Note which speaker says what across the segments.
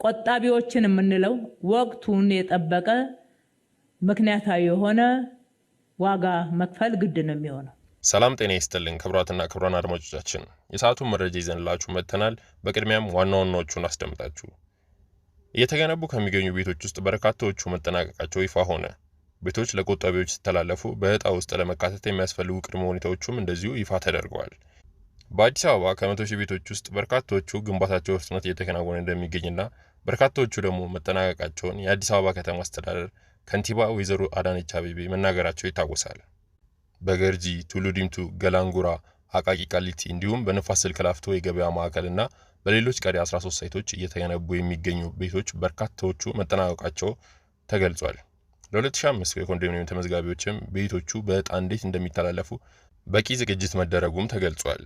Speaker 1: ቆጣቢዎችን የምንለው ወቅቱን የጠበቀ ምክንያታዊ የሆነ ዋጋ መክፈል ግድ ነው የሚሆነው።
Speaker 2: ሰላም ጤና ይስጥልን ክቡራትና ክቡራን አድማጮቻችን፣ የሰዓቱን መረጃ ይዘንላችሁ መጥተናል። በቅድሚያም ዋና ዋናዎቹን አስደምጣችሁ። እየተገነቡ ከሚገኙ ቤቶች ውስጥ በርካታዎቹ መጠናቀቃቸው ይፋ ሆነ። ቤቶች ለቆጣቢዎች ሲተላለፉ በዕጣ ውስጥ ለመካተት የሚያስፈልጉ ቅድመ ሁኔታዎችም እንደዚሁ ይፋ ተደርገዋል። በአዲስ አበባ ከ100 ሺህ ቤቶች ውስጥ በርካታዎቹ ግንባታቸው በፍጥነት እየተከናወነ እንደሚገኝና በርካታዎቹ ደግሞ መጠናቀቃቸውን የአዲስ አበባ ከተማ አስተዳደር ከንቲባ ወይዘሮ አዳነች አቤቤ መናገራቸው ይታወሳል። በገርጂ፣ ቱሉ ዲምቱ፣ ገላንጉራ፣ አቃቂ ቃሊቲ እንዲሁም በንፋስ ስልክ ላፍቶ የገበያ ማዕከልና በሌሎች ቀሪ 13 ሳይቶች እየተገነቡ የሚገኙ ቤቶች በርካታዎቹ መጠናቀቃቸው ተገልጿል። ለ2005 የኮንዶሚኒየም ተመዝጋቢዎችም ቤቶቹ በዕጣ እንዴት እንደሚተላለፉ በቂ ዝግጅት መደረጉም ተገልጿል።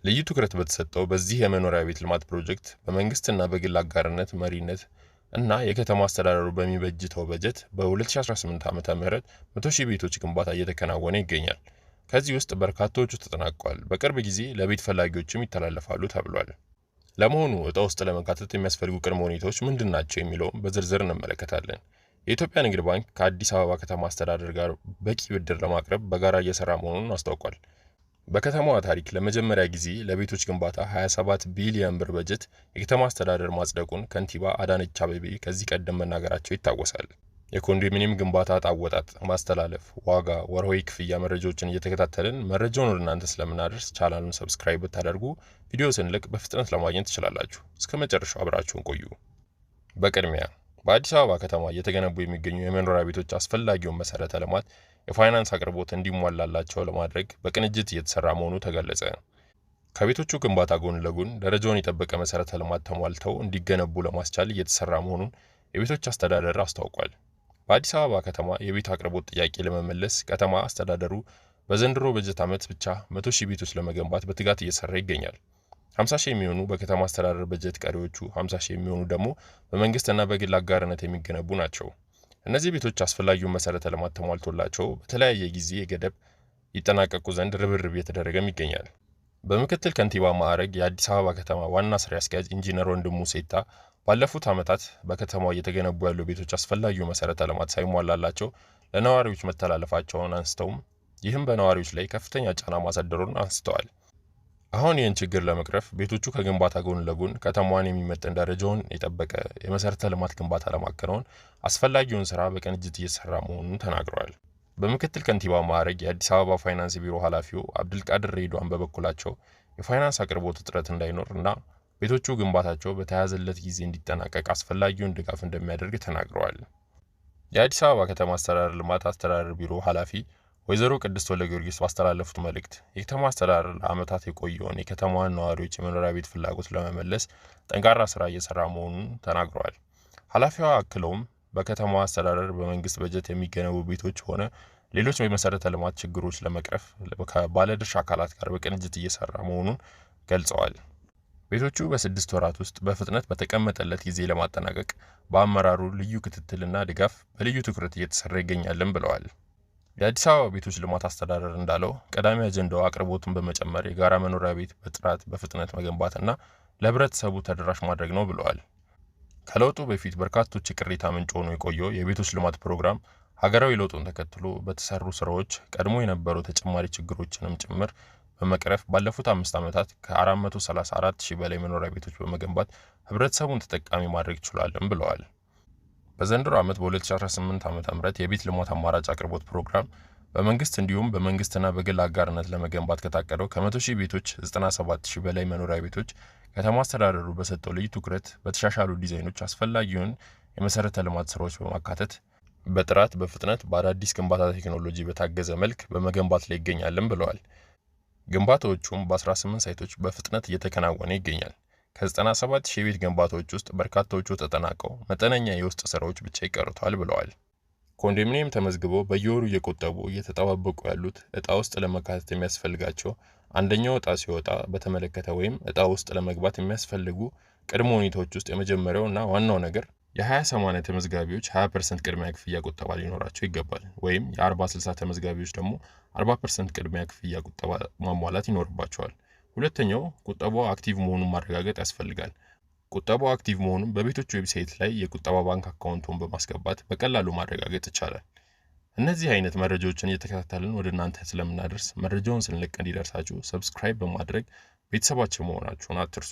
Speaker 2: ልዩ ትኩረት በተሰጠው በዚህ የመኖሪያ ቤት ልማት ፕሮጀክት በመንግስትና በግል አጋርነት መሪነት እና የከተማ አስተዳደሩ በሚበጅተው በጀት በ2018 ዓ.ም 100 ሺህ ቤቶች ግንባታ እየተከናወነ ይገኛል። ከዚህ ውስጥ በርካታዎቹ ተጠናቀዋል። በቅርብ ጊዜ ለቤት ፈላጊዎችም ይተላለፋሉ ተብሏል። ለመሆኑ ዕጣ ውስጥ ለመካተት የሚያስፈልጉ ቅድመ ሁኔታዎች ምንድናቸው የሚለውን በዝርዝር እንመለከታለን። የኢትዮጵያ ንግድ ባንክ ከአዲስ አበባ ከተማ አስተዳደር ጋር በቂ ብድር ለማቅረብ በጋራ እየሰራ መሆኑን አስታውቋል። በከተማዋ ታሪክ ለመጀመሪያ ጊዜ ለቤቶች ግንባታ 27 ቢሊዮን ብር በጀት የከተማ አስተዳደር ማጽደቁን ከንቲባ አዳነች አቤቤ ከዚህ ቀደም መናገራቸው ይታወሳል። የኮንዶሚኒየም ግንባታ ዕጣ አወጣጥ፣ ማስተላለፍ፣ ዋጋ፣ ወርሃዊ ክፍያ መረጃዎችን እየተከታተልን መረጃውን ወደ እናንተ ስለምናደርስ ቻናሉን ሰብስክራይብ ብታደርጉ ቪዲዮ ስንለቅ በፍጥነት ለማግኘት ትችላላችሁ። እስከ መጨረሻው አብራችሁን ቆዩ። በቅድሚያ በአዲስ አበባ ከተማ እየተገነቡ የሚገኙ የመኖሪያ ቤቶች አስፈላጊውን መሰረተ ልማት የፋይናንስ አቅርቦት እንዲሟላላቸው ለማድረግ በቅንጅት እየተሰራ መሆኑ ተገለጸ። ከቤቶቹ ግንባታ ጎን ለጎን ደረጃውን የጠበቀ መሰረተ ልማት ተሟልተው እንዲገነቡ ለማስቻል እየተሰራ መሆኑን የቤቶች አስተዳደር አስታውቋል። በአዲስ አበባ ከተማ የቤት አቅርቦት ጥያቄ ለመመለስ ከተማ አስተዳደሩ በዘንድሮ በጀት ዓመት ብቻ 100 ሺህ ቤቶች ለመገንባት በትጋት እየሰራ ይገኛል። 50 ሺህ የሚሆኑ በከተማ አስተዳደር በጀት፣ ቀሪዎቹ 50 ሺህ የሚሆኑ ደግሞ በመንግስትና በግል አጋርነት የሚገነቡ ናቸው። እነዚህ ቤቶች አስፈላጊውን መሰረተ ልማት ተሟልቶላቸው በተለያየ ጊዜ ገደብ ይጠናቀቁ ዘንድ ርብርብ እየተደረገም ይገኛል። በምክትል ከንቲባ ማዕረግ የአዲስ አበባ ከተማ ዋና ስራ አስኪያጅ ኢንጂነር ወንድሙ ሴታ ባለፉት ዓመታት በከተማው እየተገነቡ ያሉ ቤቶች አስፈላጊው መሰረተ ልማት ሳይሟላላቸው ለነዋሪዎች መተላለፋቸውን አንስተውም ይህም በነዋሪዎች ላይ ከፍተኛ ጫና ማሳደሩን አንስተዋል። አሁን ይህን ችግር ለመቅረፍ ቤቶቹ ከግንባታ ጎን ለጎን ከተማዋን የሚመጥን ደረጃውን የጠበቀ የመሰረተ ልማት ግንባታ ለማከናወን አስፈላጊውን ስራ በቅንጅት እየተሰራ መሆኑን ተናግረዋል። በምክትል ከንቲባ ማዕረግ የአዲስ አበባ ፋይናንስ ቢሮ ኃላፊው አብዱልቃድር ሬድዋን በበኩላቸው የፋይናንስ አቅርቦት እጥረት እንዳይኖር እና ቤቶቹ ግንባታቸው በተያዘለት ጊዜ እንዲጠናቀቅ አስፈላጊውን ድጋፍ እንደሚያደርግ ተናግረዋል። የአዲስ አበባ ከተማ አስተዳደር ልማት አስተዳደር ቢሮ ኃላፊ ወይዘሮ ቅድስት ወልደ ጊዮርጊስ ባስተላለፉት መልእክት የከተማ አስተዳደር ለዓመታት የቆየውን የከተማዋን ነዋሪዎች የመኖሪያ ቤት ፍላጎት ለመመለስ ጠንካራ ስራ እየሰራ መሆኑን ተናግረዋል። ኃላፊዋ አክለውም በከተማዋ አስተዳደር በመንግስት በጀት የሚገነቡ ቤቶች ሆነ ሌሎች የመሰረተ ልማት ችግሮች ለመቅረፍ ከባለድርሻ አካላት ጋር በቅንጅት እየሰራ መሆኑን ገልጸዋል። ቤቶቹ በ6 ወራት ውስጥ በፍጥነት በተቀመጠለት ጊዜ ለማጠናቀቅ በአመራሩ ልዩ ክትትልና ድጋፍ በልዩ ትኩረት እየተሰራ ይገኛልን ብለዋል። የአዲስ አበባ ቤቶች ልማት አስተዳደር እንዳለው ቀዳሚ አጀንዳው አቅርቦቱን በመጨመር የጋራ መኖሪያ ቤት በጥራት በፍጥነት መገንባትና ለህብረተሰቡ ተደራሽ ማድረግ ነው ብለዋል። ከለውጡ በፊት በርካቶች የቅሬታ ምንጭ ሆኖ የቆየው የቤቶች ልማት ፕሮግራም ሀገራዊ ለውጡን ተከትሎ በተሰሩ ስራዎች ቀድሞ የነበሩ ተጨማሪ ችግሮችንም ጭምር በመቅረፍ ባለፉት 5 ዓመታት ከ434 ሺህ በላይ መኖሪያ ቤቶች በመገንባት ህብረተሰቡን ተጠቃሚ ማድረግ ችሏልም ብለዋል። በዘንድሮ ዓመት በ2018 ዓ.ም የቤት ልማት አማራጭ አቅርቦት ፕሮግራም በመንግስት እንዲሁም በመንግስትና በግል አጋርነት ለመገንባት ከታቀደው ከ100 ሺህ ቤቶች 97 ሺህ በላይ መኖሪያ ቤቶች ከተማ አስተዳደሩ በሰጠው ልዩ ትኩረት በተሻሻሉ ዲዛይኖች አስፈላጊውን የመሰረተ ልማት ስራዎች በማካተት በጥራት በፍጥነት በአዳዲስ ግንባታ ቴክኖሎጂ በታገዘ መልክ በመገንባት ላይ ይገኛልም ብለዋል። ግንባታዎቹም በ18 ሳይቶች በፍጥነት እየተከናወነ ይገኛል። ከ97 ሺህ ቤት ግንባታዎች ውስጥ በርካታዎቹ ተጠናቀው መጠነኛ የውስጥ ስራዎች ብቻ ይቀርቷል ብለዋል። ኮንዶሚኒየም ተመዝግበው በየወሩ እየቆጠቡ እየተጠባበቁ ያሉት ዕጣ ውስጥ ለመካተት የሚያስፈልጋቸው አንደኛው ዕጣ ሲወጣ በተመለከተ ወይም ዕጣ ውስጥ ለመግባት የሚያስፈልጉ ቅድመ ሁኔታዎች ውስጥ የመጀመሪያው እና ዋናው ነገር የ20/80 ተመዝጋቢዎች 20% ቅድሚያ ክፍያ ቁጠባ ሊኖራቸው ይገባል። ወይም የ40/60 ተመዝጋቢዎች ደግሞ 40% ቅድሚያ ክፍያ ቁጠባ ማሟላት ይኖርባቸዋል። ሁለተኛው ቁጠባው አክቲቭ መሆኑን ማረጋገጥ ያስፈልጋል። ቁጠባው አክቲቭ መሆኑን በቤቶች ዌብሳይት ላይ የቁጠባ ባንክ አካውንቱን በማስገባት በቀላሉ ማረጋገጥ ይቻላል። እነዚህ አይነት መረጃዎችን እየተከታተልን ወደ እናንተ ስለምናደርስ መረጃውን ስንለቅ እንዲደርሳችሁ ሰብስክራይብ በማድረግ ቤተሰባችን መሆናችሁን አትርሱ።